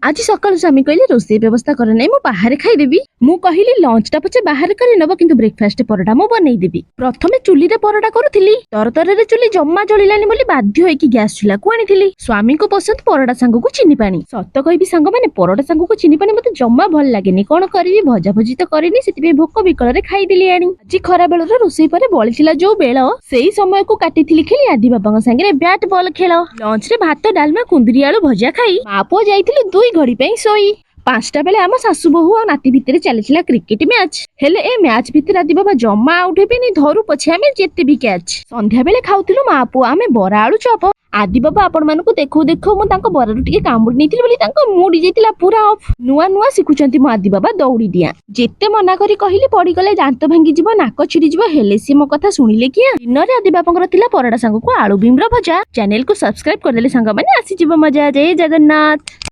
आज सकाळु स्वामी कहले रोषेई व्यवस्था कर नहीं मु बाहर खाईदेवी। मु कहली लंच टा पछे बाहर कर नब किंतु ब्रेकफास्ट परोटा मु बनई देबी। प्रथमे चुली रे परोटा करूथिली तरतरे चुली जम्मा जलिलानी बोली बाध्य होई कि गैस चूल्हा को आनीथिली। स्वामी को पसंद परोटा सांग को चीनी पानी। सत कहबी सांग माने परोटा सांग को चीनी पानी मते जम्मा भल लागेनी। कोन करबी भजा भजी तो करिनी सेति भोक विकल रे खाई देली आनी। आज खरा बेल रे रोषेई परे बळिथिला जो बेल सेही समय को काटिथिली खेली आदि बाबा संगे बैट बॉल खेल। लंच रे भात डालमा कुंदरी आलू भजा खाई मा पुओ जाइथिलु 2 घड़ी पे सोई। 5टा बेले आम सासु बहु और नाती भितर चलीथिला क्रिकेट मैच। हेले ए मैच भितर आदि बाबा जम्मा आउट हेबेनी धरु पछे आमे जेते भी कैच। संध्या बेले खाउथिलु मा पुओ आमे बरा आलू चॉप। आदि बाबा आपण मानको देखो देखो मु तांको बरारु टिके कामुडी नेथिली बोली तांको मुडी जेतिला पूरा ऑफ। नुआ नुआ सिखुचंती मो आदि बाबा दौड़ी दिया। जेते मना करी कहिली पड़ी गले दांत भांगी जिवो नाक छिड़ी जिवो हेले से मो कथा सुनिले किया। दिनरे आदि बाबांकर तिला परोटा सांग को आलू बिमरा भजा। चैनल को सब्सक्राइब कर देले सांग माने आसी जिवो मजा। जय जगन्नाथ।